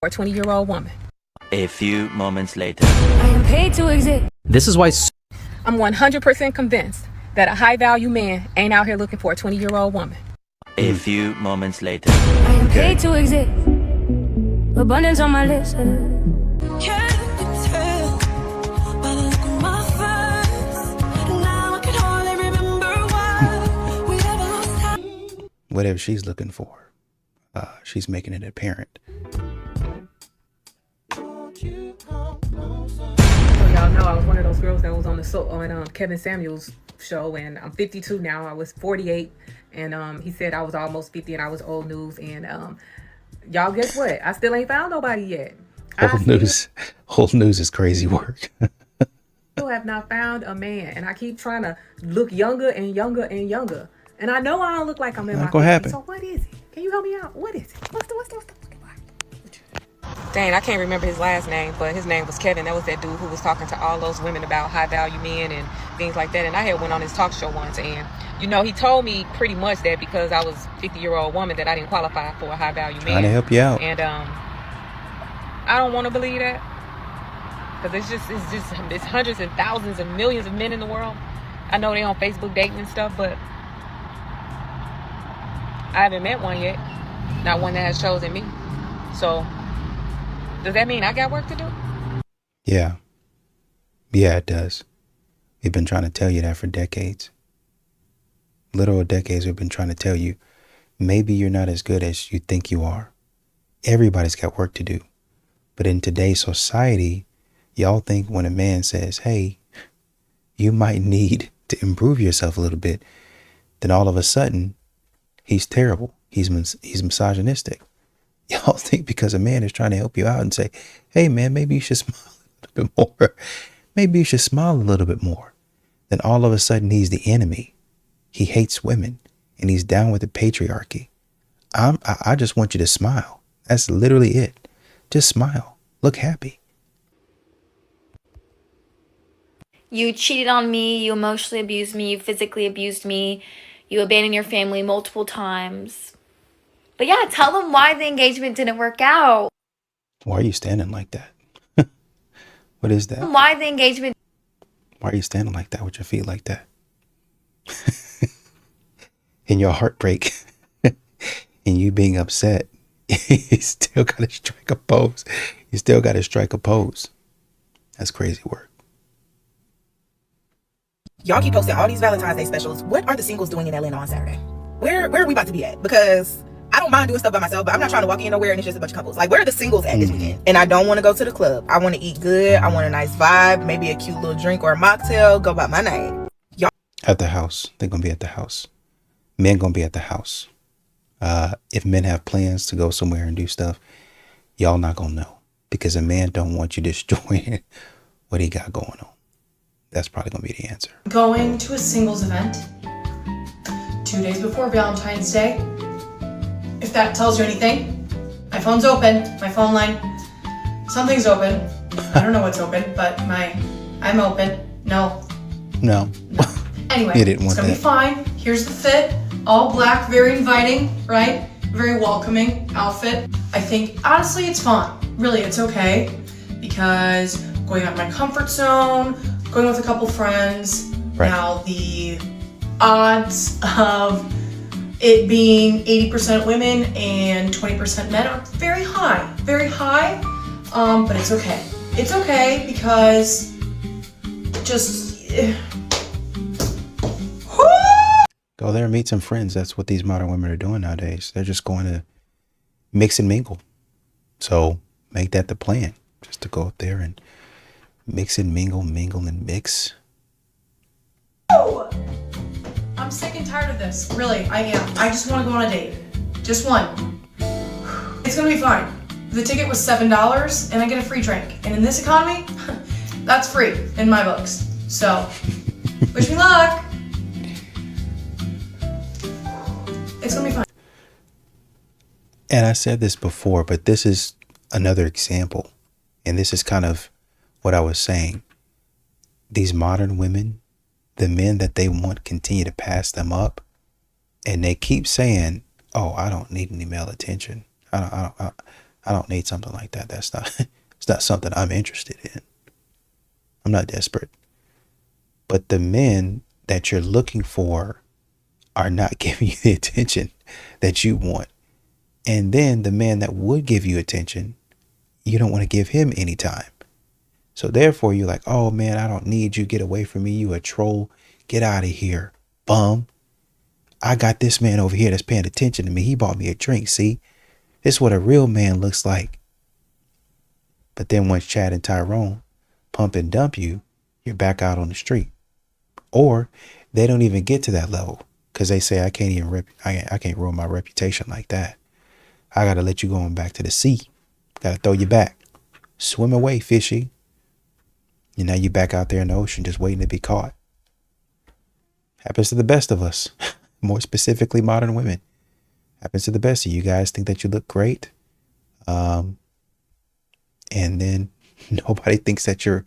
for a 20-year-old woman. A few moments later. I am paid to exist. This is why I'm 100% convinced that a high-value man ain't out here looking for a 20-year-old woman. A few moments later. I am paid to exist. Abundance on my lips. Whatever she's looking for, she's making it apparent. So y'all know I was one of those girls that was on Kevin Samuels' show, and I'm 52 now. I was 48, and he said I was almost 50 and I was old news. And y'all, guess what? I still ain't found nobody yet. Old news is crazy work. Still have not found a man, and I keep trying to look younger and younger and younger. And I know I don't look like I'm in my 50s. So what is it? Can you help me out? What is it? What's the Dang, I can't remember his last name, but his name was Kevin. That was that dude who was talking to all those women about high-value men and things like that. And I had went on his talk show once, and, you know, he told me pretty much that because I was a 50-year-old woman that I didn't qualify for a high-value man. Trying to help you out. And I don't want to believe that. Because it's hundreds and thousands and millions of men in the world. I know they on Facebook dating and stuff, but I haven't met one yet. Not one that has chosen me. So, does that mean I got work to do? Yeah. Yeah, it does. We've been trying to tell you that for decades. Literal decades we've been trying to tell you, maybe you're not as good as you think you are. Everybody's got work to do. But in today's society, y'all think when a man says, hey, you might need to improve yourself a little bit, then all of a sudden, he's terrible. He's misogynistic. Y'all think because a man is trying to help you out and say, hey, man, maybe you should smile a little bit more. Maybe you should smile a little bit more. Then all of a sudden, he's the enemy. He hates women and he's down with the patriarchy. I just want you to smile. That's literally it. Just smile. Look happy. You cheated on me, you emotionally abused me, you physically abused me, you abandoned your family multiple times. But yeah, tell them why the engagement didn't work out. Why are you standing like that? What is that? Why the engagement... Why are you standing like that with your feet like that? In your heartbreak and you being upset, you still got to strike a pose. You still got to strike a pose. That's crazy work. Y'all keep posting all these Valentine's Day specials. What are the singles doing in Atlanta on Saturday? Where are we about to be at? Because I don't mind doing stuff by myself, but I'm not trying to walk in nowhere and it's just a bunch of couples. Like, where are the singles at this weekend? And I don't want to go to the club. I want to eat good. I want a nice vibe, maybe a cute little drink or a mocktail. Go by my name. Y'all at the house. They're going to be at the house. Men going to be at the house. If men have plans to go somewhere and do stuff, y'all not going to know. Because a man don't want you destroying what he got going on. That's probably going to be the answer. Going to a singles event 2 days before Valentine's Day. If that tells you anything, my phone's open, my phone line, something's open. I don't know what's open, but I'm open. No. Anyway, it's gonna be fine. Here's the fit, all black, very inviting, right? Very welcoming outfit. I think, honestly, it's fun. Really, it's okay because going out of my comfort zone, going with a couple friends. Right. Now, the odds of it being 80% women and 20% men are very high, but it's okay. It's okay because just go there and meet some friends. That's what these modern women are doing nowadays. They're just going to mix and mingle. So make that the plan, just to go up there and mix and mingle and mix. I'm sick and tired of this. Really, I am. I just want to go on a date. Just one. It's gonna be fine. The ticket was $7 and I get a free drink. And in this economy, that's free in my books. So, wish me luck. It's gonna be fine. And I said this before, but this is another example. And this is kind of what I was saying. These modern women, the men that they want continue to pass them up, and they keep saying, oh, I don't need any male attention. I don't need something like that. That's not, it's not something I'm interested in. I'm not desperate. But the men that you're looking for are not giving you the attention that you want. And then the man that would give you attention, you don't want to give him any time. So therefore you're like, oh man, I don't need you. Get away from me. You a troll. Get out of here. Bum. I got this man over here that's paying attention to me. He bought me a drink. See, this is what a real man looks like. But then once Chad and Tyrone pump and dump you, you're back out on the street. Or they don't even get to that level because they say, I can't ruin my reputation like that. I got to let you go on back to the sea. Got to throw you back. Swim away, fishy. And now you're back out there in the ocean just waiting to be caught. Happens to the best of us. More specifically, modern women. Happens to the best of you guys. Think that you look great. And then nobody thinks that you're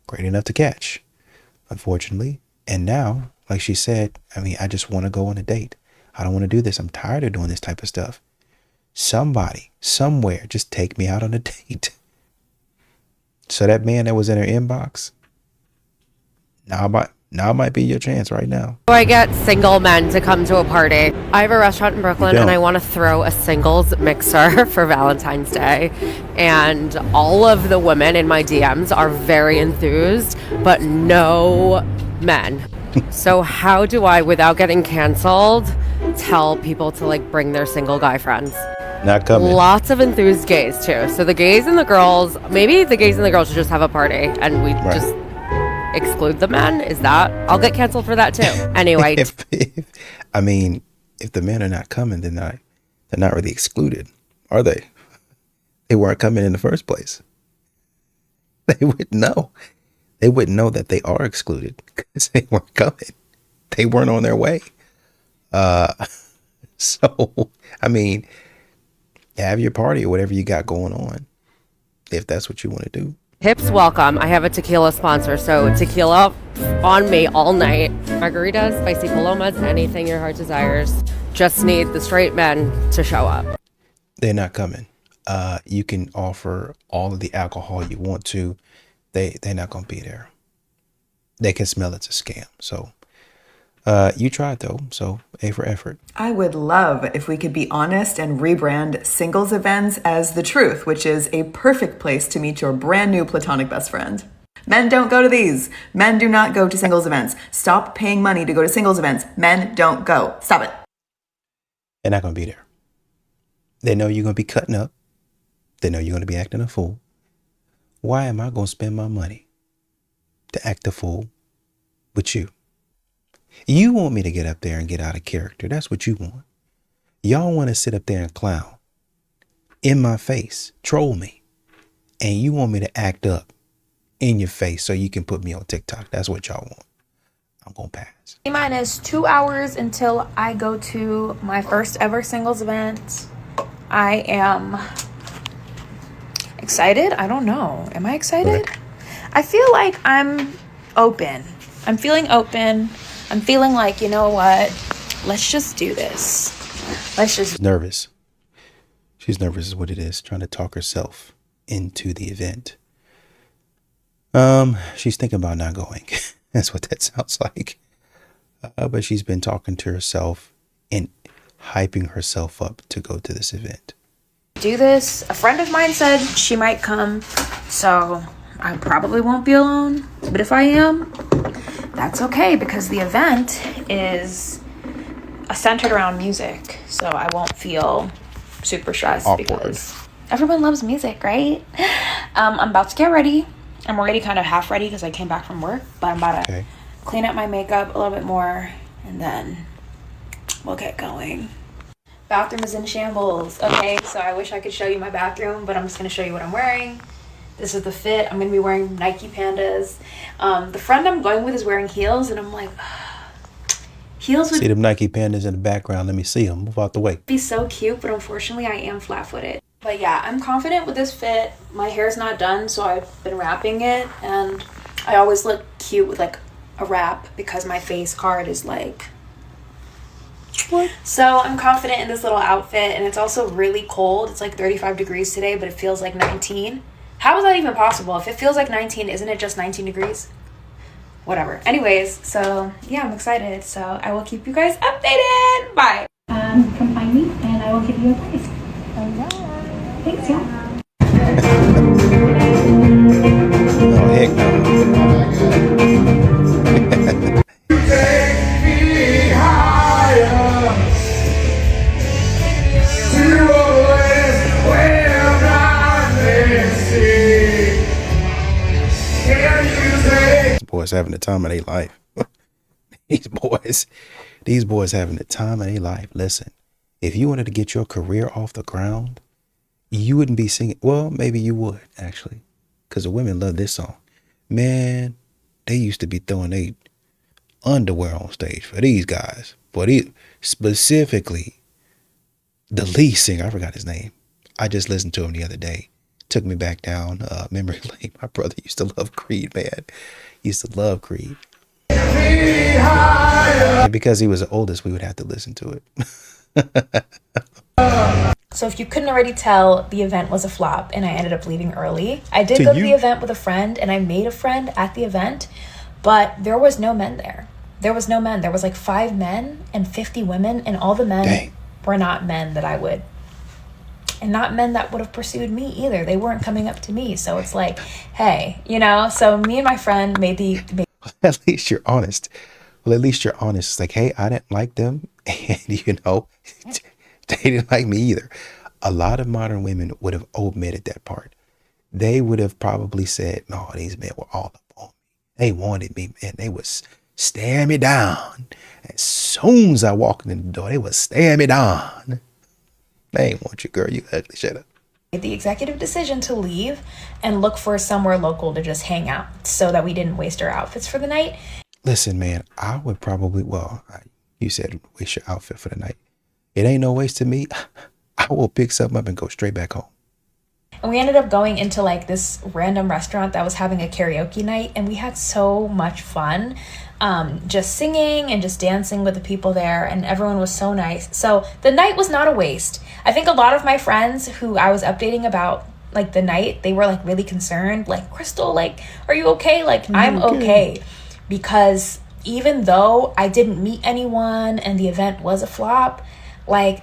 great enough to catch, unfortunately. And now, like she said, I mean, I just want to go on a date. I don't want to do this. I'm tired of doing this type of stuff. Somebody, somewhere, just take me out on a date. So that man that was in her inbox, now might be your chance right now. I get single men to come to a party. I have a restaurant in Brooklyn and I want to throw a singles mixer for Valentine's Day. And all of the women in my DMs are very enthused, but no men. So how do I, without getting canceled, tell people to like bring their single guy friends? Not coming. Lots of enthused gays too. So the gays and the girls, maybe the gays and the girls should just have a party and we just exclude the men. Is that? I'll get canceled for that too. Anyway. if the men are not coming, then they're not really excluded, are they? They weren't coming in the first place. They wouldn't know. They wouldn't know that they are excluded because they weren't coming. They weren't on their way. So, I mean, have your party or whatever you got going on, if that's what you want to do. Hips welcome. I have a tequila sponsor, so tequila on me all night. Margaritas, spicy palomas, anything your heart desires. Just need the straight men to show up. They're not coming. You can offer all of the alcohol you want to. They're not going to be there. They can smell it's a scam. So you tried though, so A for effort. I would love if we could be honest and rebrand singles events as The Truth, which is a perfect place to meet your brand new platonic best friend. Men don't go to these. Men do not go to singles events. Stop paying money to go to singles events. Men don't go. Stop it. They're not going to be there. They know you're going to be cutting up. They know you're going to be acting a fool. Why am I going to spend my money to act a fool with you? You want me to get up there and get out of character. That's what you want. Y'all want to sit up there and clown in my face, troll me. And you want me to act up in your face so you can put me on TikTok. That's what y'all want. I'm going to pass. Minus 2 hours until I go to my first ever singles event. I am excited. I don't know. Am I excited? Okay. I feel like I'm open. I'm feeling open. I'm feeling like, you know what? Let's just do this. Nervous. She's nervous is what it is. Trying to talk herself into the event. She's thinking about not going. That's what that sounds like. But she's been talking to herself and hyping herself up to go to this event. Do this. A friend of mine said she might come, so I probably won't be alone. But if I am, that's okay because the event is centered around music, so I won't feel super stressed. Awkward. Because everyone loves music, right? I'm about to get ready. I'm already kind of half ready because I came back from work, but I'm about to clean up my makeup a little bit more and then we'll get going. Bathroom is in shambles. Okay, so I wish I could show you my bathroom, but I'm just going to show you what I'm wearing. This is the fit. I'm going to be wearing Nike Pandas. The friend I'm going with is wearing heels, and I'm like, heels would see them Nike Pandas in the background. Let me see them. Move out the way. Be so cute, but unfortunately I am flat-footed. But yeah, I'm confident with this fit. My hair's not done, so I've been wrapping it, and I always look cute with like a wrap because my face card is like So I'm confident in this little outfit, and it's also really cold. It's like 35 degrees today, but it feels like 19. How is that even possible? If it feels like 19, isn't it just 19 degrees? Whatever. Anyways, so yeah, I'm excited. So I will keep you guys updated. Bye. Come find me, and I will give you advice. Thanks, yeah. Oh, heck no. Take me higher to a place where I may see. Can you take These boys having the time of their life. These boys having the time of their life. Listen, if you wanted to get your career off the ground, you wouldn't be singing. Well, maybe you would, actually, because the women love this song. Man, they used to be throwing their underwear on stage for these guys. But specifically, the lead singer, I forgot his name. I just listened to him the other day. Took me back down memory lane. My brother used to love Creed, man. He used to love Creed. And because he was the oldest, we would have to listen to it. So if you couldn't already tell, the event was a flop and I ended up leaving early. I did go to the event with a friend, and I made a friend at the event, but there was no men there. There was no men. There was like 5 men and 50 women, and all the men were not men that I would, and not men that would have pursued me either. They weren't coming up to me. So it's like, hey, you know, so me and my friend made the... At least you're honest. Well, at least you're honest. It's like, hey, I didn't like them, and you know, they didn't like me either. A lot of modern women would have omitted that part. They would have probably said, no, these men were all up on me. They wanted me, man. They was staring me down. As soon as I walked in the door, they was staring me down. They ain't want you, girl. You ugly. Shut up. The executive decision to leave and look for somewhere local to just hang out so that we didn't waste our outfits for the night. Listen, man, I would probably, you said waste your outfit for the night. It ain't no waste to me. I will pick something up and go straight back home. And we ended up going into like this random restaurant that was having a karaoke night, and we had so much fun, just singing and just dancing with the people there, and everyone was so nice. So the night was not a waste. I think a lot of my friends who I was updating about like the night, they were like really concerned, like, Crystal, like, are you okay? Like, I'm okay. Because even though I didn't meet anyone and the event was a flop, like,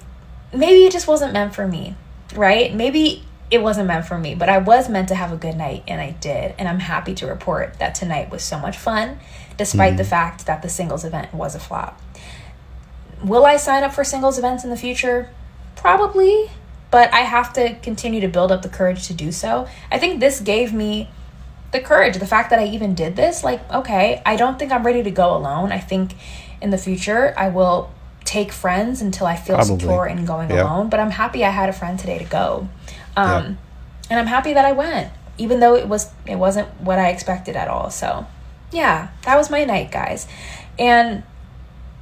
maybe it just wasn't meant for me, right? Maybe it wasn't meant for me, but I was meant to have a good night, and I did. And I'm happy to report that tonight was so much fun, despite the fact that the singles event was a flop. Will I sign up for singles events in the future? Probably, but I have to continue to build up the courage to do so. I think this gave me the courage, the fact that I even did this. Like, okay, I don't think I'm ready to go alone. I think in the future I will take friends until I feel secure in going alone, but I'm happy I had a friend today to go. And I'm happy that I went, even though it wasn't what I expected at all. So yeah, that was my night, guys. And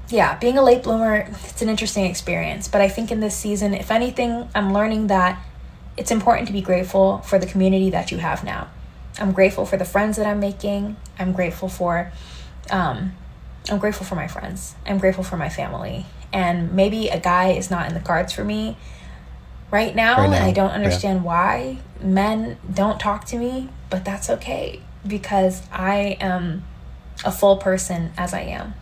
yeah, being a late bloomer, it's an interesting experience, but I think in this season, if anything, I'm learning that it's important to be grateful for the community that you have now. I'm grateful for the friends that I'm making. I'm grateful for my friends. I'm grateful for my family. And maybe a guy is not in the cards for me right now. And I don't understand why men don't talk to me, but that's okay, because I am a full person as I am.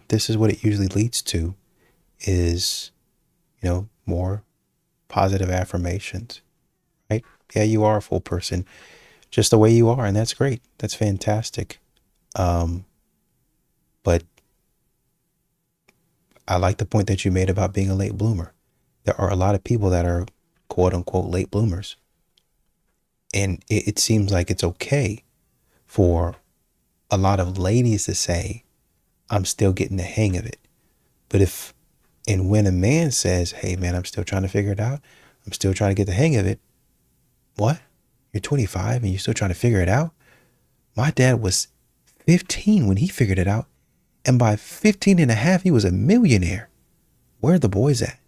This is what it usually leads to, is, you know, more positive affirmations, right? Yeah, you are a full person just the way you are, and that's great. That's fantastic. But I like the point that you made about being a late bloomer. There are a lot of people that are quote unquote late bloomers. And it seems like it's okay for a lot of ladies to say, I'm still getting the hang of it. But when a man says, hey man, I'm still trying to figure it out, I'm still trying to get the hang of it. What? You're 25 and you're still trying to figure it out? My dad was 15 when he figured it out. And by 15 and a half, he was a millionaire. Where are the boys at?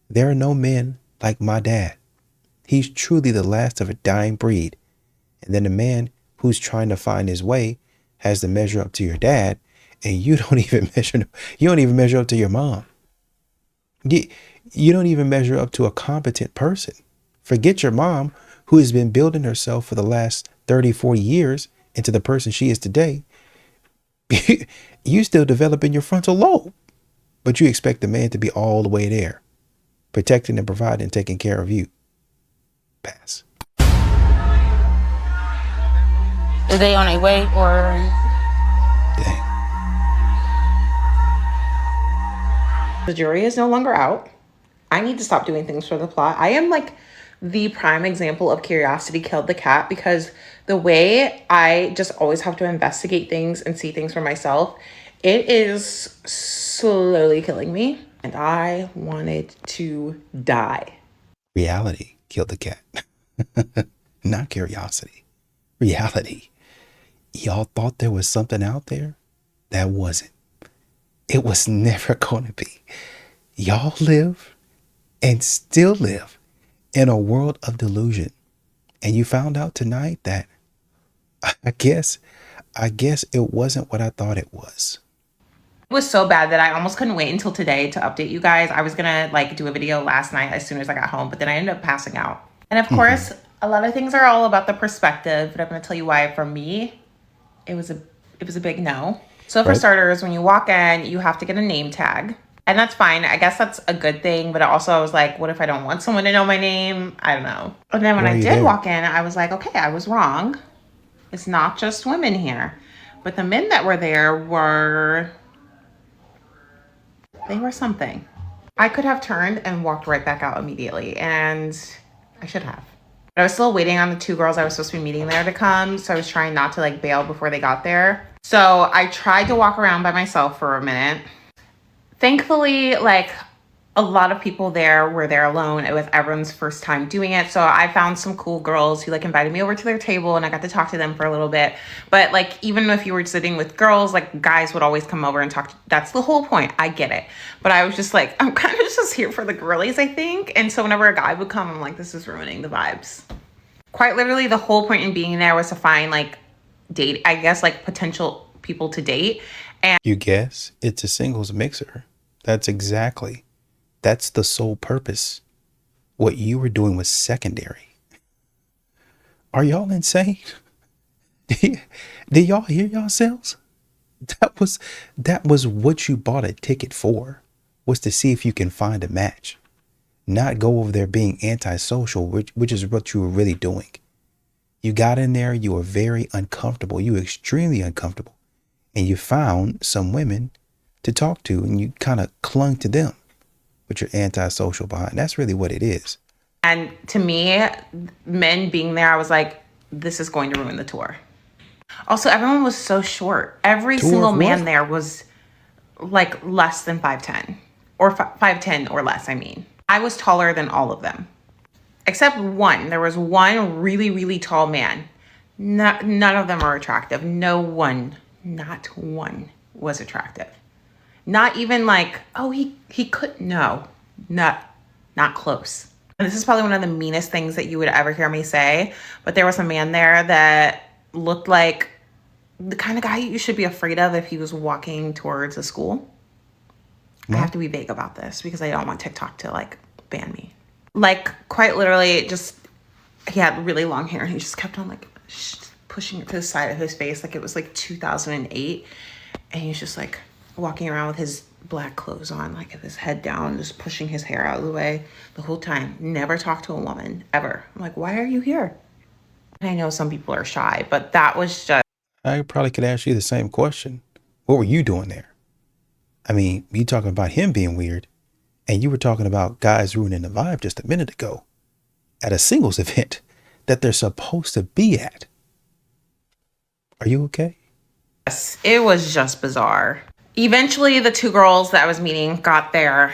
There are no men like my dad. He's truly the last of a dying breed. And then the man who's trying to find his way has to measure up to your dad. and you don't even measure up to your mom. You don't even measure up to a competent person. Forget your mom, who has been building herself for the last 30, 40 years into the person she is today. You still developing your frontal lobe, but you expect the man to be all the way there, protecting and providing and taking care of you. Pass. Are they on a way or? Dang. The jury is no longer out. I need to stop doing things for the plot. I am like the prime example of curiosity killed the cat, because the way I just always have to investigate things and see things for myself, it is slowly killing me, and I wanted to die. Reality killed the cat. Not curiosity. Reality. Y'all thought there was something out there that wasn't. It was never going to be. Y'all live and still live in a world of delusion. And you found out tonight that I guess it wasn't what I thought it was. It was so bad that I almost couldn't wait until today to update you guys. I was gonna like do a video last night as soon as I got home, but then I ended up passing out. And of course, a lot of things are all about the perspective, but I'm gonna tell you why for me, it was a big no. So for starters, when you walk in, you have to get a name tag. And that's fine. I guess that's a good thing. But also I was like, what if I don't want someone to know my name? I don't know. And then when I did walk in, I was like, okay, I was wrong. It's not just women here. But the men that were there they were something. I could have turned and walked right back out immediately. And I should have. But I was still waiting on the two girls I was supposed to be meeting there to come. So I was trying not to like bail before they got there. So I tried to walk around by myself for a minute. Thankfully, like a lot of people there were there alone. It was everyone's first time doing it. So I found some cool girls who like invited me over to their table and I got to talk to them for a little bit. But like, even if you were sitting with girls, like guys would always come over and talk. That's the whole point. I get it. But I was just like, I'm kind of just here for the girlies, I think. And so whenever a guy would come, I'm like, this is ruining the vibes. Quite literally, the whole point in being there was to find like date, I guess, like potential people to date. And you guess it's a singles mixer. That's the sole purpose. What you were doing was secondary. Are y'all insane? Did y'all hear yourselves? That was what you bought a ticket for, was to see if you can find a match. Not go over there being antisocial, which is what you were really doing. You got in there, you were very uncomfortable. You were extremely uncomfortable. And you found some women to talk to, and you kind of clung to them with your antisocial behind. That's really what it is. And to me, men being there, I was like, this is going to ruin the tour. Also, everyone was so short. Every single man there was like less than 5'10", or 5'10" or less, I mean. I was taller than all of them. Except one. There was one really, really tall man. None of them are attractive. Not one was attractive. Not even like, oh, he could, no, not close. And this is probably one of the meanest things that you would ever hear me say, but there was a man there that looked like the kind of guy you should be afraid of if he was walking towards a school. I have to be vague about this because I don't want TikTok to like ban me. Like quite literally just, he had really long hair and he just kept on like pushing it to the side of his face like it was like 2008. And he was just like walking around with his black clothes on, like with his head down, just pushing his hair out of the way the whole time. Never talked to a woman, ever. I'm like, why are you here? And I know some people are shy, but that was just... I probably could ask you the same question. What were you doing there? I mean, you talking about him being weird, and you were talking about guys ruining the vibe just a minute ago at a singles event that they're supposed to be at. Are you okay? Yes, it was just bizarre. Eventually, the two girls that I was meeting got there.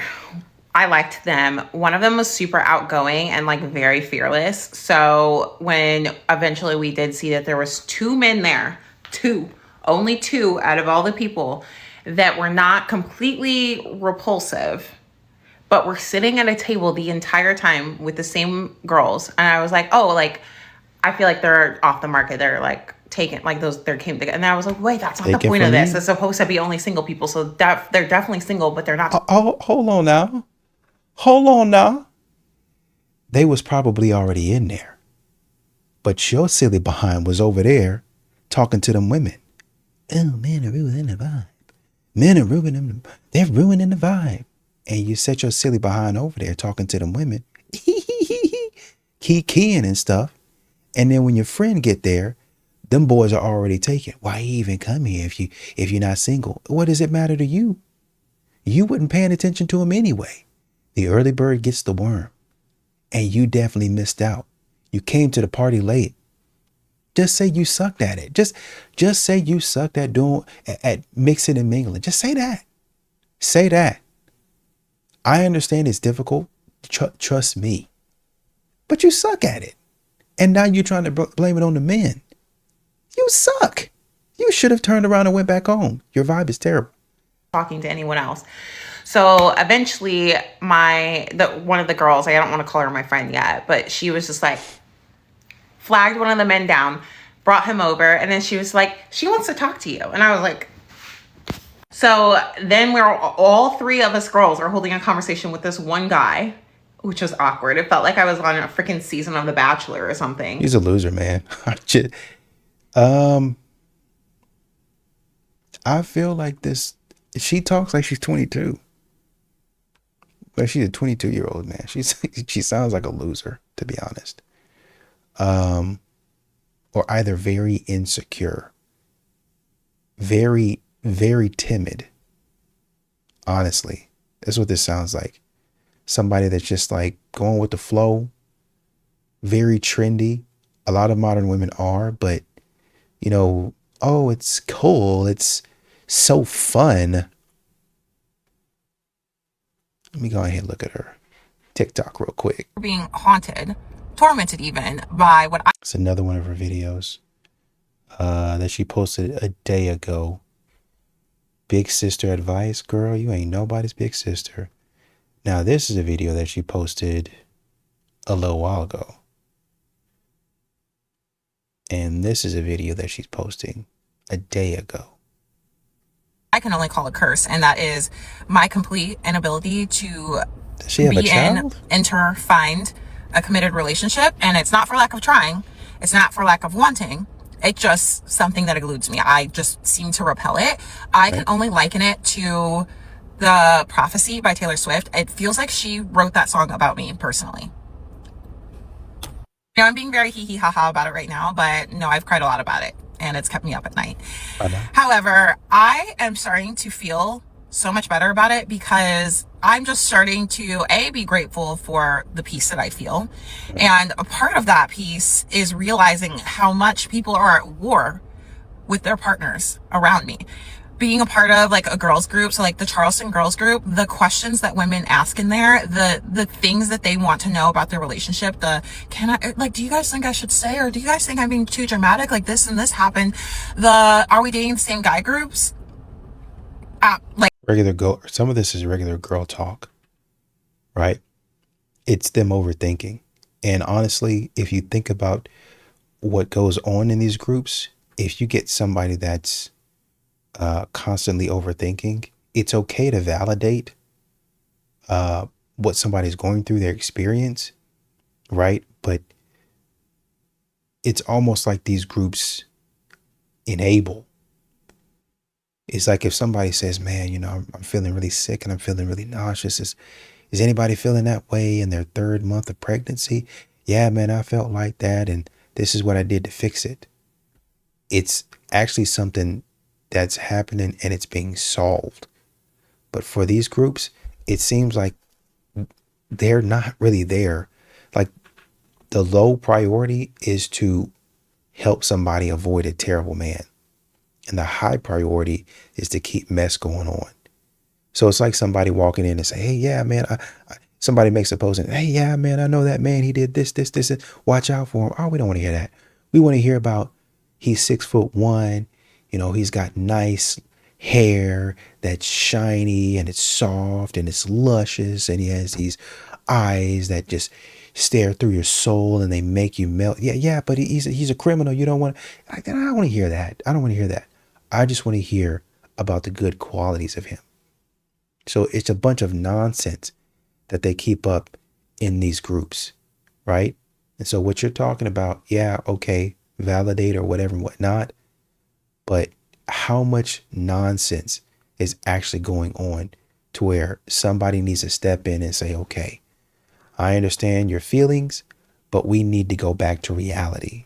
I liked them. One of them was super outgoing and like very fearless. So when eventually we did see that there was two men there, only two out of all the people that were not completely repulsive, but were sitting at a table the entire time with the same girls. And I was like, oh, like, I feel like they're off the market. They're like taken, like those, there came together. And I was like, wait, that's not the Taken point of from this. me. It's supposed to be only single people. So that they're definitely single, but they're not. Hold on now. Hold on now. They was probably already in there. But your silly behind was over there talking to them women. Oh, men are ruining the vibe. Men are ruining them. They're ruining the vibe. And you set your silly behind over there talking to them women. Keying and stuff. And then when your friend get there, them boys are already taken. Why even come here if you're not single? What does it matter to you? You wasn't paying attention to him anyway. The early bird gets the worm. And you definitely missed out. You came to the party late. Just say you sucked at it. Just say you sucked at at mixing and mingling. Just say that. Say that. I understand it's difficult. Trust me. But you suck at it. And now you're trying to blame it on the men. You suck. You should have turned around and went back home. Your vibe is terrible. Talking to anyone else. So eventually one of the girls, I don't want to call her my friend yet, but she was just like, flagged one of the men down, brought him over, and then she was like, she wants to talk to you. And I was like, so then all three of us girls are holding a conversation with this one guy, which was awkward. It felt like I was on a freaking season of The Bachelor or something. He's a loser, man. I feel like this, she talks like she's 22. But she's a 22-year-old, man. She sounds like a loser, to be honest. Or either very insecure, very, very timid. Honestly, that's what this sounds like. Somebody that's just like going with the flow, very trendy. A lot of modern women are, but you know, oh, it's cool. It's so fun. Let me go ahead and look at her TikTok real quick. Being haunted, tormented even by what I... It's another one of her videos that she posted a day ago. Big sister advice, girl, you ain't nobody's big sister. Now this is a video that she posted a little while ago. And this is a video that she's posting a day ago. I can only call a curse, and that is my complete inability to Does she have a child? Enter, find a committed relationship. And it's not for lack of trying. It's not for lack of wanting. It's just something that eludes me. I just seem to repel it. I can only liken it to the Prophecy by Taylor Swift. It feels like she wrote that song about me personally. You know, I'm being very hee hee ha ha about it right now, but no, I've cried a lot about it and it's kept me up at night. However, I am starting to feel so much better about it because I'm just starting to be grateful for the peace that I feel. And a part of that peace is realizing how much people are at war with their partners around me. Being a part of like a girls group, so like the Charleston girls group, the questions that women ask in there, the things that they want to know about their relationship, do you guys think I should stay, or do you guys think I'm being too dramatic? Like this and this happened. Are we dating the same guy groups? Regular girl, some of this is regular girl talk, right? It's them overthinking. And honestly, if you think about what goes on in these groups, if you get somebody that's constantly overthinking, it's okay to validate what somebody's going through, their experience, right? But it's almost like these groups enable. It's like if somebody says, man, you know, I'm feeling really sick and I'm feeling really nauseous. Is anybody feeling that way in their 3rd month of pregnancy? Yeah, man, I felt like that. And this is what I did to fix it. It's actually something that's happening and it's being solved. But for these groups, it seems like they're not really there. Like the low priority is to help somebody avoid a terrible man. And the high priority is to keep mess going on. So it's like somebody walking in and say, hey, yeah, man, somebody makes a post and, hey, yeah, man, I know that man. He did this. Watch out for him. Oh, we don't want to hear that. We want to hear about he's 6'1". You know, he's got nice hair that's shiny and it's soft and it's luscious. And he has these eyes that just, stare through your soul and they make you melt. Yeah, but he's a criminal. You don't want I don't want to hear that. I don't want to hear that. I just want to hear about the good qualities of him. So it's a bunch of nonsense that they keep up in these groups, right? And so what you're talking about, yeah, okay, validate or whatever and whatnot, but how much nonsense is actually going on to where somebody needs to step in and say, okay, I understand your feelings, but we need to go back to reality.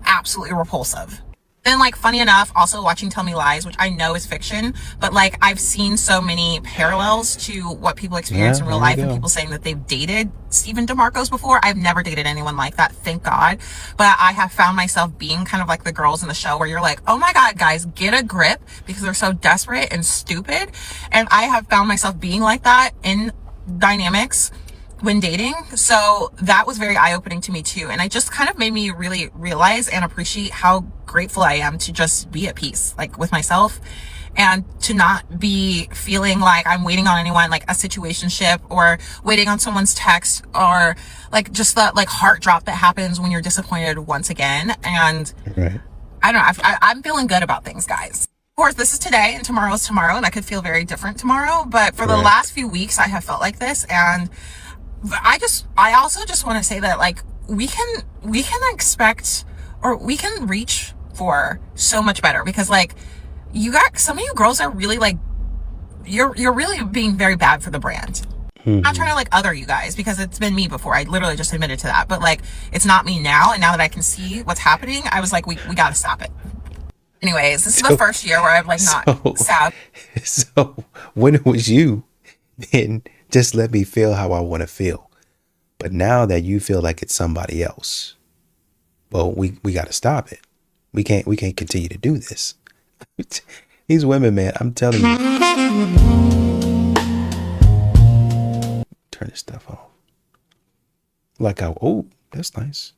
Absolutely repulsive. Then, like, funny enough, also watching Tell Me Lies, which I know is fiction, but like I've seen so many parallels to what people experience in real life, and people saying that they've dated Stephen DeMarcos before. I've never dated anyone like that, thank God. But I have found myself being kind of like the girls in the show where you're like, oh my God, guys, get a grip, because they're so desperate and stupid. And I have found myself being like that in dynamics when dating. So that was very eye-opening to me too. And it just kind of made me really realize and appreciate how grateful I am to just be at peace, like with myself, and to not be feeling like I'm waiting on anyone, like a situationship, or waiting on someone's text, or like just that like heart drop that happens when you're disappointed once again. And right. I don't know, I'm feeling good about things, guys. Of course, this is today and tomorrow is tomorrow, and I could feel very different tomorrow. But for the last few weeks, I have felt like this. And I also just want to say that like we can expect, or we can reach for so much better, because like some of you girls are really like, you're really being very bad for the brand. I'm not trying to like other you guys, because it's been me before. I literally just admitted to that, but like it's not me now. And now that I can see what's happening, I was like, we got to stop it. Anyways, this is the first year where I've like not sad. So when it was you, then just let me feel how I want to feel. But now that you feel like it's somebody else, well, we got to stop it. We can't continue to do this. These women, man, I'm telling you. Turn this stuff off. Like oh, that's nice.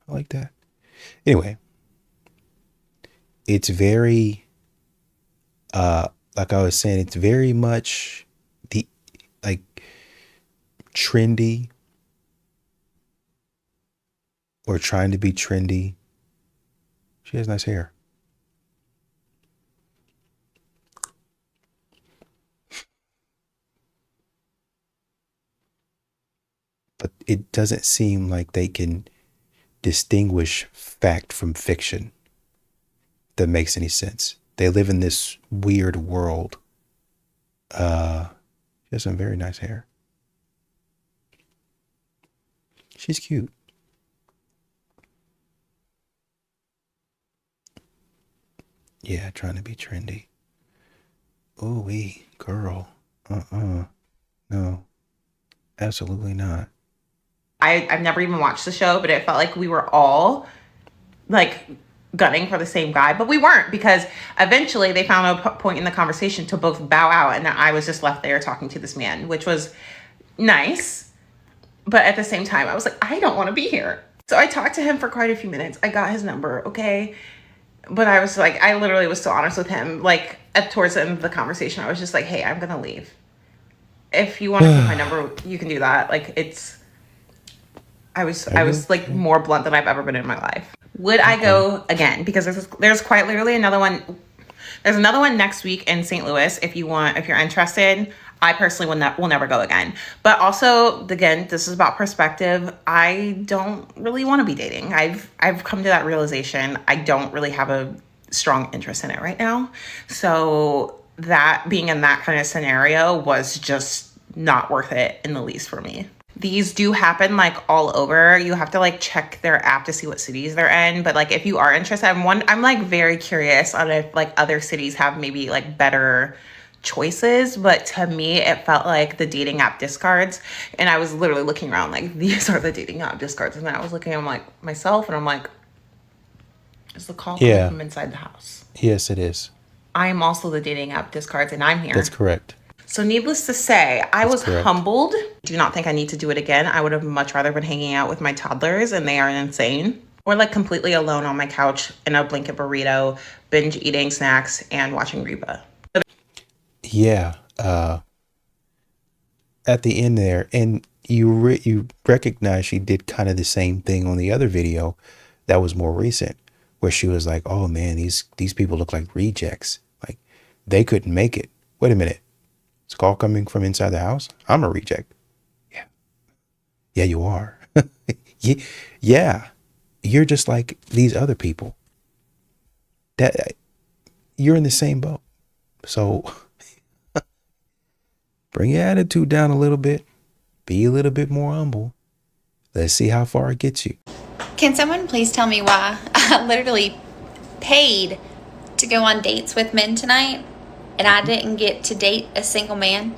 I like that. Anyway, it's very, like I was saying, it's very much the like trendy, or trying to be trendy. She has nice hair. But it doesn't seem like they can distinguish fact from fiction. If that makes any sense. They live in this weird world. She has some very nice hair. She's cute. Yeah, trying to be trendy. Ooh-wee, girl. No, absolutely not. I've never even watched the show, but it felt like we were all like gunning for the same guy, but we weren't, because eventually they found a point in the conversation to both bow out, and I was just left there talking to this man, which was nice. But at the same time, I was like, I don't want to be here. So I talked to him for quite a few minutes. I got his number, okay? But I was like, I literally was so honest with him. Like towards the end of the conversation, I was just like, hey, I'm going to leave. If you want to keep my number, you can do that. Like I was like more blunt than I've ever been in my life. Would I go again? Because there's quite literally another one. There's another one next week in St. Louis. If you're interested. I personally will never go again. But also, again, this is about perspective. I don't really want to be dating. I've come to that realization. I don't really have a strong interest in it right now. So that being in that kind of scenario was just not worth it in the least for me. These do happen like all over. You have to like check their app to see what cities they're in. But like if you are interested, I'm like very curious on if like other cities have maybe like better choices. But to me, it felt like the dating app discards. And I was literally looking around like, these are the dating app discards. And then I was looking at like myself and I'm like, is the call coming from inside the house? Yes, it is. I am also the dating app discards and I'm here. That's correct. So needless to say, I was humbled. Do not think I need to do it again. I would have much rather been hanging out with my toddlers, and they are insane. Or like completely alone on my couch in a blanket burrito, binge eating snacks and watching Reba. Yeah. At the end there, and you recognize she did kind of the same thing on the other video that was more recent, where she was like, "Oh man, these people look like rejects. Like they couldn't make it." Wait a minute. It's call coming from inside the house? I'm a reject. Yeah. Yeah, you are. Yeah. You're just like these other people. That you're in the same boat. So bring your attitude down a little bit. Be a little bit more humble. Let's see how far it gets you. Can someone please tell me why I literally paid to go on dates with men tonight and I didn't get to date a single man?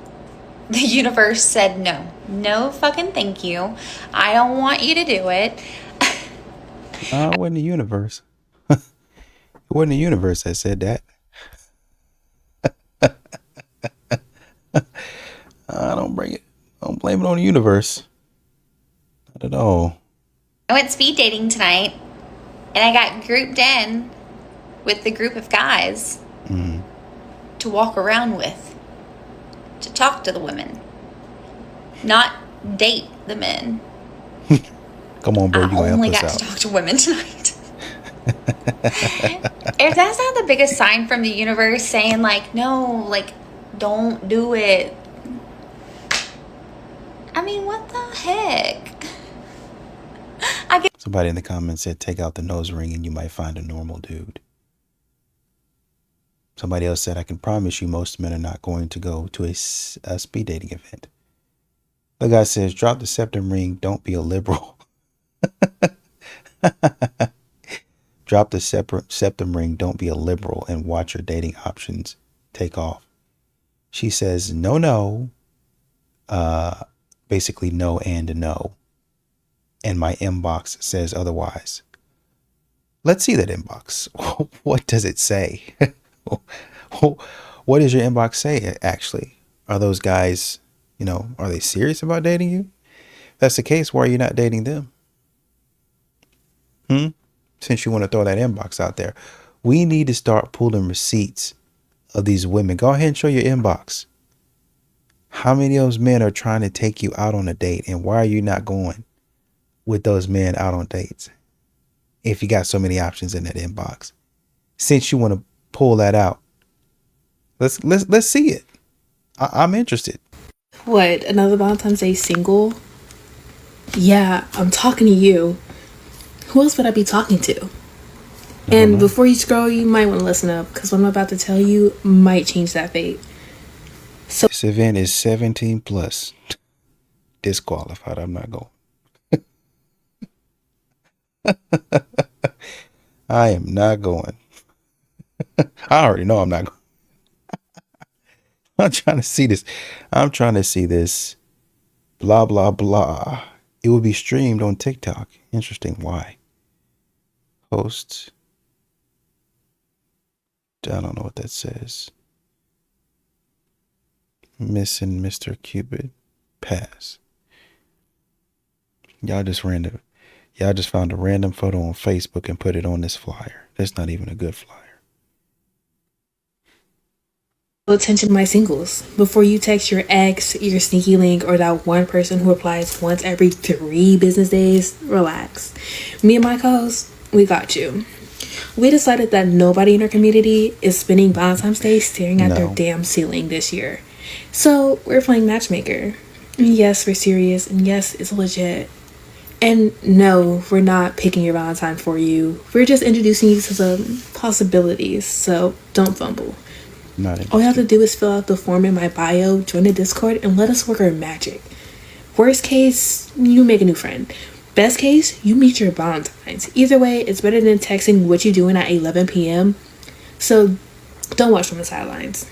The universe said no. No fucking thank you. I don't want you to do it. It wasn't the universe. It wasn't the universe that said that. Don't blame it on the universe. Not at all. I went speed dating tonight and I got grouped in with the group of guys to walk around with, to talk to the women, not date the men. Come on, bro, you gonna help us out. I only got to talk to women tonight. If that's not the biggest sign from the universe saying like, no, like, don't do it. I mean, what the heck? Somebody in the comments said, take out the nose ring and you might find a normal dude. Somebody else said, I can promise you most men are not going to go to a speed dating event. The guy says, drop the septum ring, don't be a liberal. Drop the septum ring, don't be a liberal, and watch your dating options take off. She says, no. Basically no and no. And my inbox says otherwise. Let's see that inbox. What does it say? What does your inbox say, actually? Are those guys, are they serious about dating you? If that's the case, why are you not dating them? Since you want to throw that inbox out there. We need to start pulling receipts of these women. Go ahead and show your inbox. How many of those men are trying to take you out on a date? And why are you not going with those men out on dates if you got so many options in that inbox? Since you want to pull that out, let's see it. I'm interested. What, another Valentine's Day single? Yeah, I'm talking to you. Who else would I be talking to? And before you scroll, you might want to listen up, because what I'm about to tell you might change that fate. So this event is 17 plus. Disqualified. I'm not going. I am not going. I already know I'm not going. I'm trying to see this. Blah, blah, blah. It will be streamed on TikTok. Interesting. Why? Hosts. I don't know what that says. Missing Mr. Cupid. Pass. Y'all just found a random photo on Facebook and put it on this flyer. That's not even a good flyer. attention to my singles. Before you text your ex, your sneaky link, or that one person who replies once every 3 business days, relax. Me and my co-host, we got you. We decided that nobody in our community is spending Valentine's Day staring at their damn ceiling this year. So we're playing matchmaker. And yes, we're serious, and yes, it's legit. And no, we're not picking your Valentine for you. We're just introducing you to some possibilities, so don't fumble. All you have to do is fill out the form in my bio, join the Discord, and let us work our magic. Worst case, you make a new friend. Best case, you meet your Valentines. Either way, it's better than texting what you're doing at 11 p.m. So don't watch from the sidelines.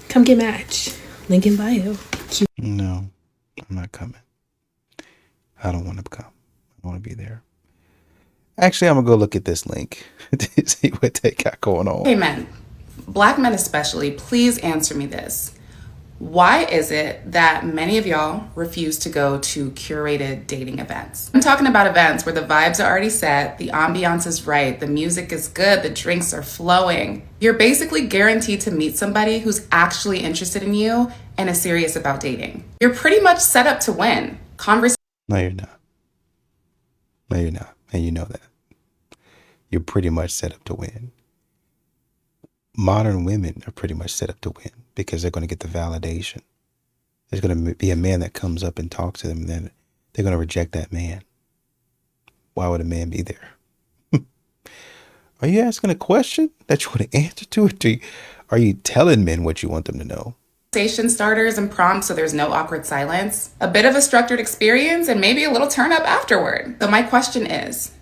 Come get matched. Link in bio. No, I'm not coming. I don't want to come. I want to be there. Actually, I'm going to go look at this link to see what they got going on. Hey, men. Black men especially, please answer me this. Why is it that many of y'all refuse to go to curated dating events? I'm talking about events where the vibes are already set, the ambiance is right, the music is good, the drinks are flowing. You're basically guaranteed to meet somebody who's actually interested in you and is serious about dating. You're pretty much set up to win. conversation. No, you're not. No, you're not. And you know that. You're pretty much set up to win. Modern women are pretty much set up to win because they're going to get the validation. There's going to be a man that comes up and talks to them, and then they're going to reject that man. Why would a man be there? Are you asking a question that you want to answer to? Or are you telling men what you want them to know? Conversation starters and prompts so there's no awkward silence, a bit of a structured experience, and maybe a little turn up afterward. So my question is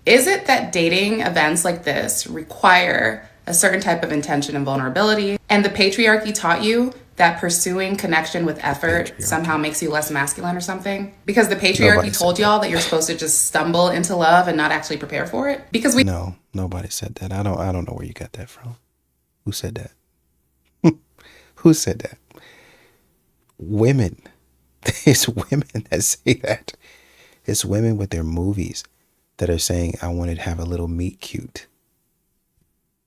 it that dating events like this require a certain type of intention and vulnerability, and the patriarchy taught you that pursuing connection with effort somehow makes you less masculine or something? Because the patriarchy told y'all that you're supposed to just stumble into love and not actually prepare for it? Because No, nobody said that. I don't know where you got that from. Who said that? Who said that? Women. It's women that say that. It's women with their movies that are saying, I wanted to have a little meet cute.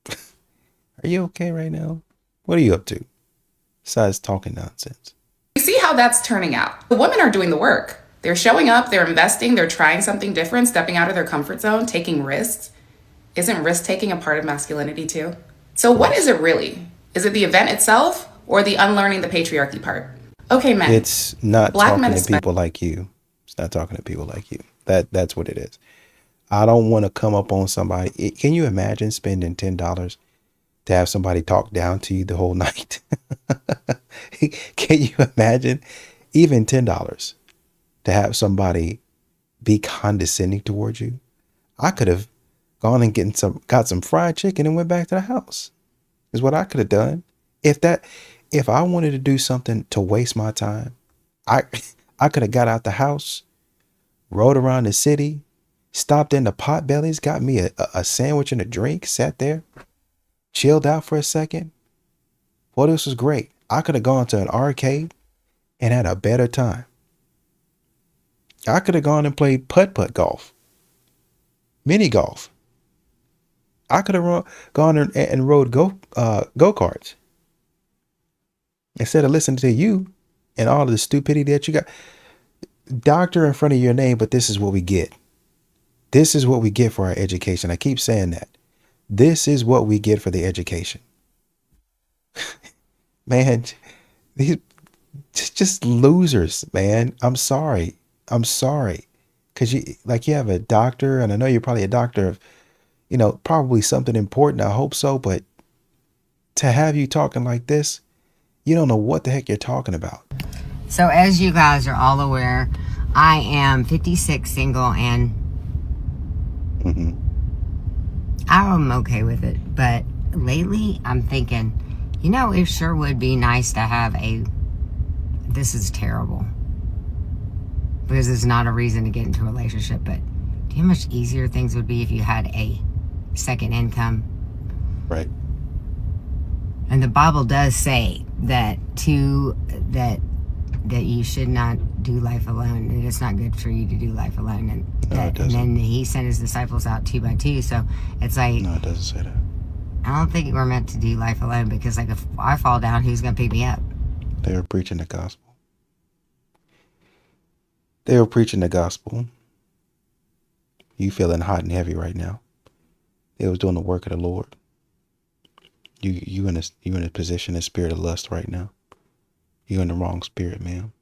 Are you okay right now? What are you up to? Besides talking nonsense. you see how that's turning out. The women are doing the work. They're showing up, they're investing, they're trying something different, stepping out of their comfort zone, taking risks. Isn't risk taking a part of masculinity too? So what is it really? Is it the event itself or the unlearning the patriarchy part? Okay, men. It's not Black talking men to people like you. It's not talking to people like you. That's what it is. I don't want to come up on somebody. Can you imagine spending $10 to have somebody talk down to you the whole night? Can you imagine even $10 to have somebody be condescending towards you? I could have gone and got some fried chicken and went back to the house. Is what I could have done. If I wanted to do something to waste my time, I could have got out the house, rode around the city, stopped in the Potbellies, got me a sandwich and a drink, sat there, chilled out for a second. Well, this was great. I could have gone to an arcade and had a better time. I could have gone and played putt-putt golf, mini golf. I could have gone and rode go-karts instead of listening to you and all of the stupidity that you got. Doctor in front of your name, but this is what we get. This is what we get for our education. I keep saying that. This is what we get for the education. Man, these just losers, man. I'm sorry. Because you have a doctor, and I know you're probably a doctor of, probably something important. I hope so. But to have you talking like this, you don't know what the heck you're talking about. So as you guys are all aware, I am 56, single, and I'm okay with it. But lately, I'm thinking, it sure would be nice to have this is terrible. Because it's not a reason to get into a relationship, but do you know how much easier things would be if you had a second income? Right. And the Bible does say that you should not do life alone, and it's not good for you to do life alone. And then he sent his disciples out 2 by 2. So it's like, no, it doesn't say that. I don't think we're meant to do life alone, because if I fall down, who's gonna pick me up? They were preaching the gospel. They were preaching the gospel. You feeling hot and heavy right now. They was doing the work of the Lord. You in a position in spirit of lust right now. You in the wrong spirit, ma'am.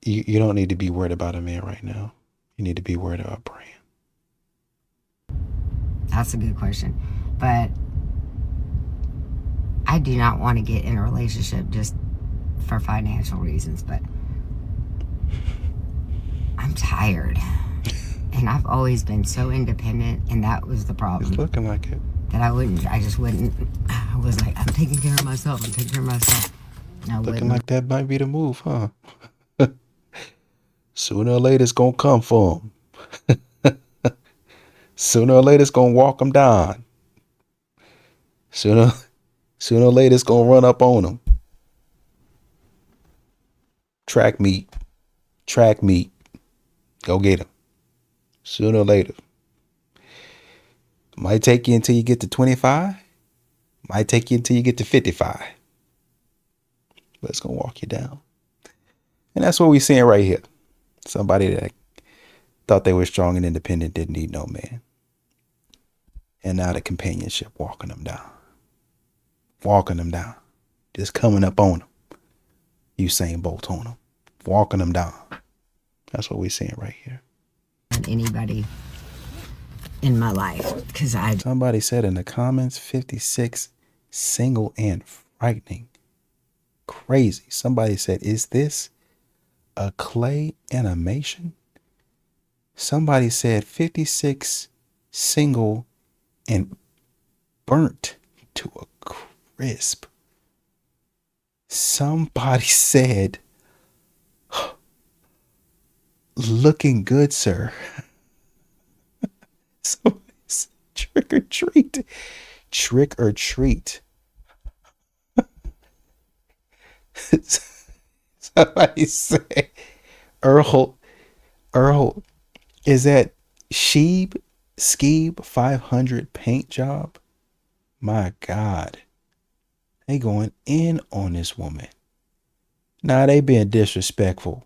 You don't need to be worried about a man right now. You need to be worried about praying. That's a good question. But I do not want to get in a relationship just for financial reasons, but I'm tired. And I've always been so independent, and that was the problem. It's looking like it. That I was like, I'm taking care of myself. Looking like that might be the move, huh? Sooner or later, it's going to come for him. Sooner or later, it's going to walk him down. Sooner or later, it's going to run up on him. Track meet. Go get him. Sooner or later. Might take you until you get to 25. Might take you until you get to 55. but it's going to walk you down. And that's what we're seeing right here. Somebody that thought they were strong and independent, didn't need no man. And now the companionship walking them down. Walking them down. Just coming up on them. Usain Bolt on them. Walking them down. That's what we're seeing right here. Anybody in my life, because somebody said in the comments, 56, single and frightening. Crazy. Somebody said, is this a clay animation? Somebody said 56, single and burnt to a crisp. Somebody said, looking good, sir. Somebody said, trick or treat. Trick or treat. Somebody said, Earl, is that Skeeb 500 paint job? My God. They going in on this woman. Nah, they being disrespectful.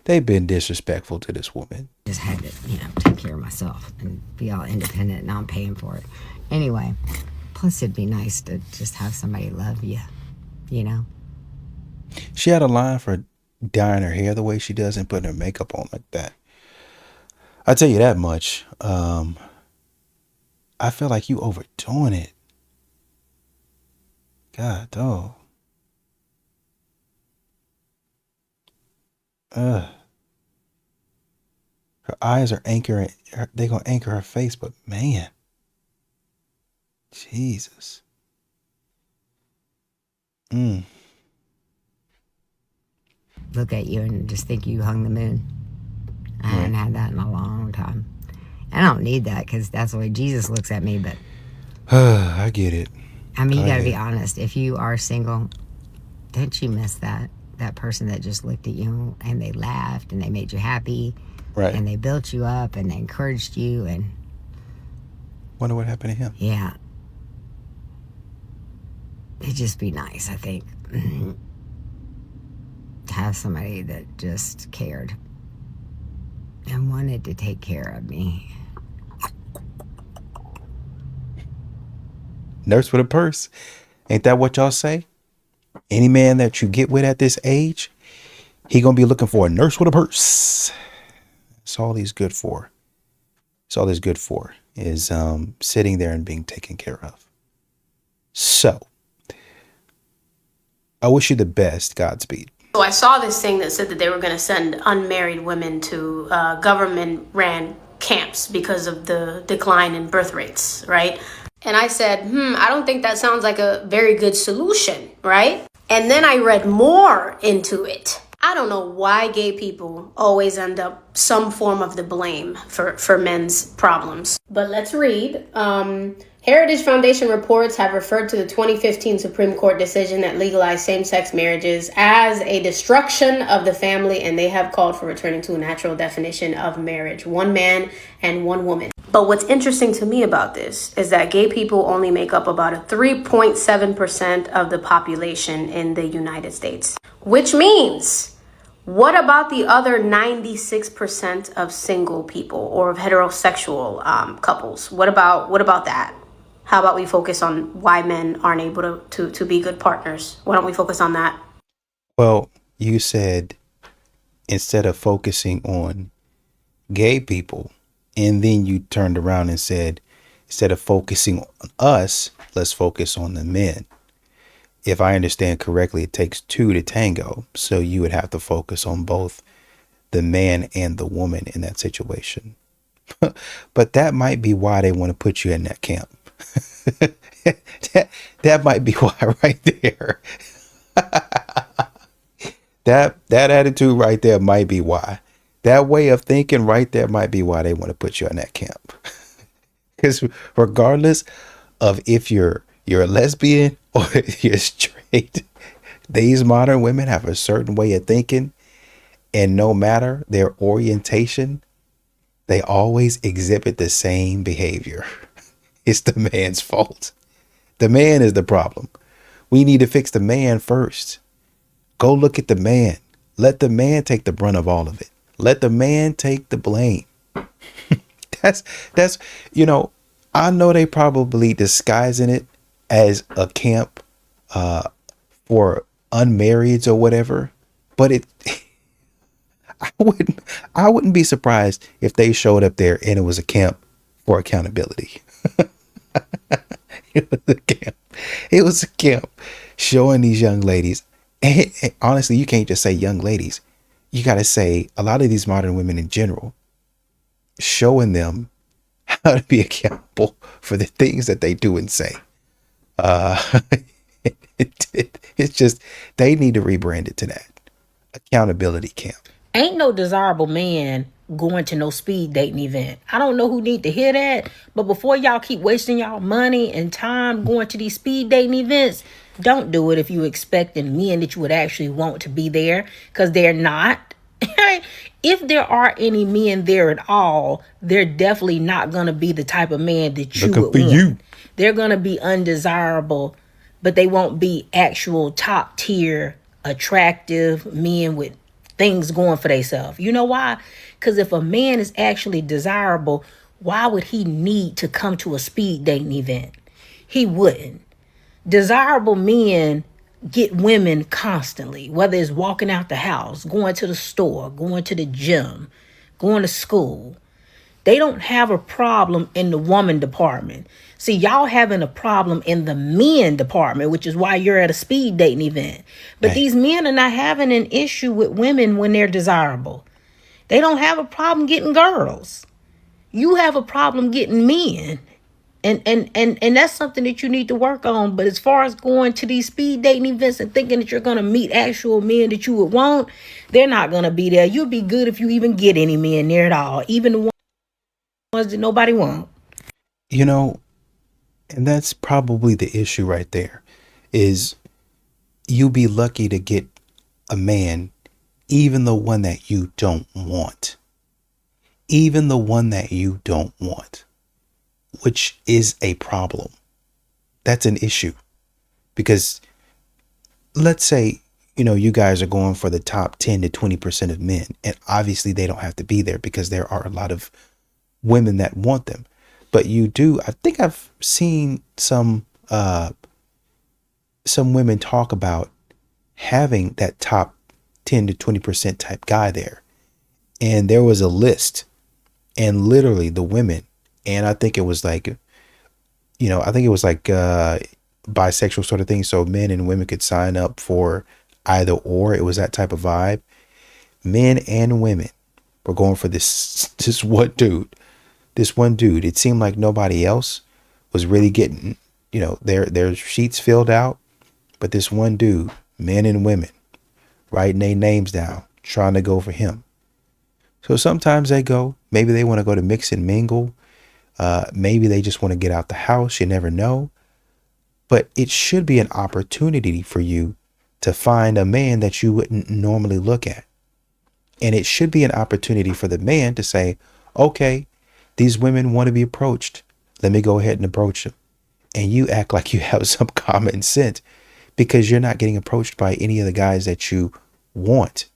They been disrespectful to this woman. Just had to, take care of myself and be all independent, and I'm paying for it. Anyway, plus it'd be nice to just have somebody love you, She had a line for dyeing her hair the way she does and putting her makeup on like that. I tell you that much. I feel like you overdoing it. God, dog. Her eyes are anchoring. They're going to anchor her face, but man. Jesus. Look at you and just think you hung the moon. I haven't had that in a long time. I don't need that because that's the way Jesus looks at me, but I get it. I mean, you got to be honest. If you are single, don't you miss that person that just looked at you and they laughed and they made you happy, right? And they built you up and they encouraged you. And wonder what happened to him. Yeah, it'd just be nice, I think, to have somebody that just cared and wanted to take care of me. Nurse with a purse. Ain't that what y'all say? Any man that you get with at this age, he gonna be looking for a nurse with a purse. That's all he's good for. That's all he's good for is sitting there and being taken care of. So, I wish you the best. Godspeed. So I saw this thing that said that they were going to send unmarried women to government-ran camps because of the decline in birth rates, right? And I said, I don't think that sounds like a very good solution, right? And then I read more into it. I don't know why gay people always end up some form of the blame for men's problems. But let's read. Heritage Foundation reports have referred to the 2015 Supreme Court decision that legalized same-sex marriages as a destruction of the family, and they have called for returning to a natural definition of marriage, one man and one woman. But what's interesting to me about this is that gay people only make up about a 3.7% of the population in the United States, which means, what about the other 96% of single people or of heterosexual couples? What about that? How about we focus on why men aren't able to be good partners? Why don't we focus on that? Well, you said instead of focusing on gay people, and then you turned around and said, instead of focusing on us, let's focus on the men. If I understand correctly, it takes two to tango. So you would have to focus on both the man and the woman in that situation. But that might be why they want to put you in that camp. that might be why right there. that attitude right there might be why. That way of thinking right there might be why they want to put you in that camp. Because regardless of if you're a lesbian or you're straight, these modern women have a certain way of thinking, and no matter their orientation, they always exhibit the same behavior. It's the man's fault. The man is the problem. We need to fix the man first. Go look at the man. Let the man take the brunt of all of it. Let the man take the blame. That's I know they probably disguising it as a camp for unmarrieds or whatever, but I wouldn't be surprised if they showed up there and it was a camp for accountability. It was a camp. It was a camp showing these young ladies. And honestly, you can't just say young ladies. You got to say a lot of these modern women in general, showing them how to be accountable for the things that they do and say. It's just, they need to rebrand it to that. Accountability camp. Ain't no desirable man going to no speed dating event. I don't know who need to hear that, but before y'all keep wasting y'all money and time going to these speed dating events, don't do it if you expecting men that you would actually want to be there, because they're not. If there are any men there at all, they're definitely not going to be the type of man that you would want. They're going to be undesirable, but they won't be actual top tier attractive men with things going for themselves. You know why? Because if a man is actually desirable, why would he need to come to a speed dating event? He wouldn't. Desirable men get women constantly, whether it's walking out the house, going to the store, going to the gym, going to school. They don't have a problem in the woman department. See, y'all having a problem in the men department, which is why you're at a speed dating event. But these men are not having an issue with women when they're desirable. They don't have a problem getting girls. You have a problem getting men. And that's something that you need to work on. But as far as going to these speed dating events and thinking that you're going to meet actual men that you would want, they're not going to be there. You'll be good if you even get any men there at all, even the ones that nobody wants. And that's probably the issue right there, is you be lucky to get a man, even the one that you don't want. Even the one that you don't want, which is a problem. That's an issue. Because let's say, you guys are going for the top 10 to 20% of men, and obviously they don't have to be there because there are a lot of women that want them. But you do, I think I've seen some women talk about having that top 10 to 20% type guy there. And there was a list, and literally the women, and I think it was like, bisexual sort of thing. So men and women could sign up for either or. It was that type of vibe. Men and women were going for this one dude. This one dude. It seemed like nobody else was really getting, their sheets filled out. But this one dude, men and women, writing their names down, trying to go for him. So sometimes they go, maybe they want to go to mix and mingle. Maybe they just want to get out the house. You never know. But it should be an opportunity for you to find a man that you wouldn't normally look at. And it should be an opportunity for the man to say, okay, these women want to be approached. Let me go ahead and approach them. And you act like you have some common sense because you're not getting approached by any of the guys that you want.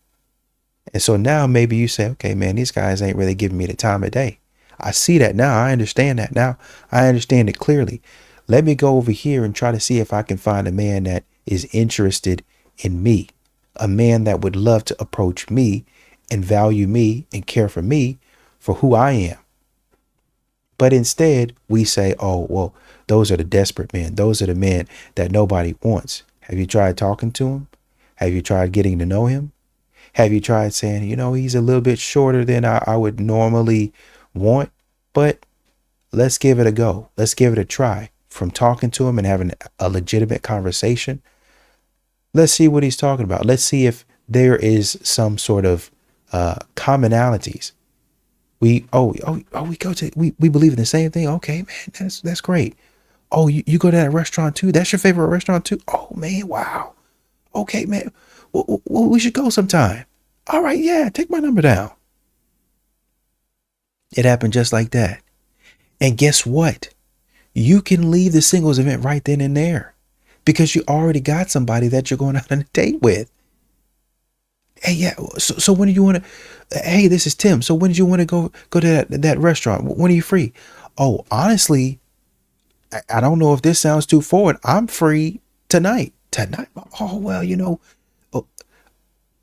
And so now maybe you say, okay, man, these guys ain't really giving me the time of day. I see that now. I understand that now. I understand it clearly. Let me go over here and try to see if I can find a man that is interested in me. A man that would love to approach me and value me and care for me for who I am. But instead, we say, oh, well, those are the desperate men. Those are the men that nobody wants. Have you tried talking to him? Have you tried getting to know him? Have you tried saying, he's a little bit shorter than I would normally want, but let's give it a go. Let's give it a try. From talking to him and having a legitimate conversation, let's see what he's talking about. Let's see if there is some sort of commonalities. We believe in the same thing. Okay, man, that's great. Oh, you go to that restaurant too? That's your favorite restaurant too? Oh man, wow. Okay, man. Well, we should go sometime. All right, yeah, take my number down. It happened just like that. And guess what? You can leave the singles event right then and there. because you already got somebody that you're going out on a date with. Hey, yeah. So when do you want to? Hey, this is Tim. So when do you want to go to that restaurant? When are you free? Oh, honestly, I don't know if this sounds too forward. I'm free tonight. Tonight? Oh well,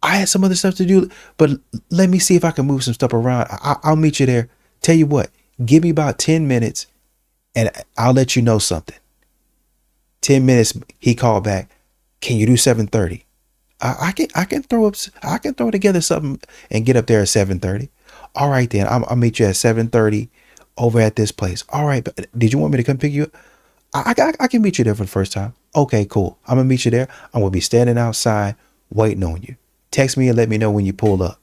I had some other stuff to do, but let me see if I can move some stuff around. I'll meet you there. Tell you what, give me about 10 minutes and I'll let you know something. 10 minutes, he called back. Can you do 7:30? I can throw together something and get up there at 7:30. All right then, I'll meet you at 7:30 over at this place. All right, but did you want me to come pick you up? I can meet you there for the first time. Okay, cool. I'm gonna meet you there. I'm gonna be standing outside waiting on you. Text me and let me know when you pull up.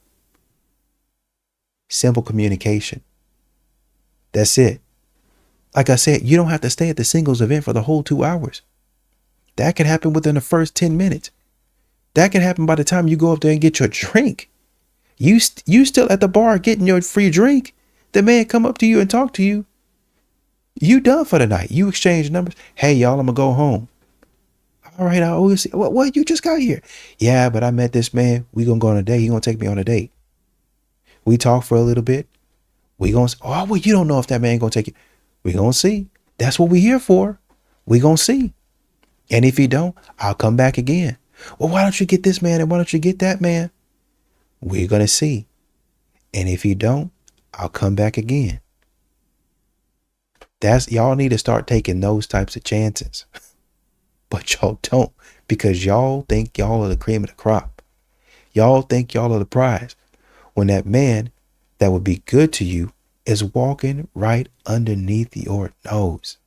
Simple communication. That's it. Like I said, you don't have to stay at the singles event for the whole 2 hours. That can happen within the first 10 minutes. That can happen by the time you go up there and get your drink. You still at the bar getting your free drink. The man come up to you and talk to you. You done for the night. You exchange numbers. Hey, y'all, I'm gonna go home. All right, I always see. What? You just got here? Yeah, but I met this man. We gonna go on a date. He gonna take me on a date. We talk for a little bit. We gonna. Oh, well, you don't know if that man gonna take you. We gonna see. That's what we here for. We gonna see. And if he don't, I'll come back again. Well, why don't you get this man and why don't you get that man? We're gonna see. And if he don't, I'll come back again. Y'all need to start taking those types of chances. But y'all don't, because y'all think y'all are the cream of the crop. Y'all think y'all are the prize. When that man that would be good to you is walking right underneath your nose.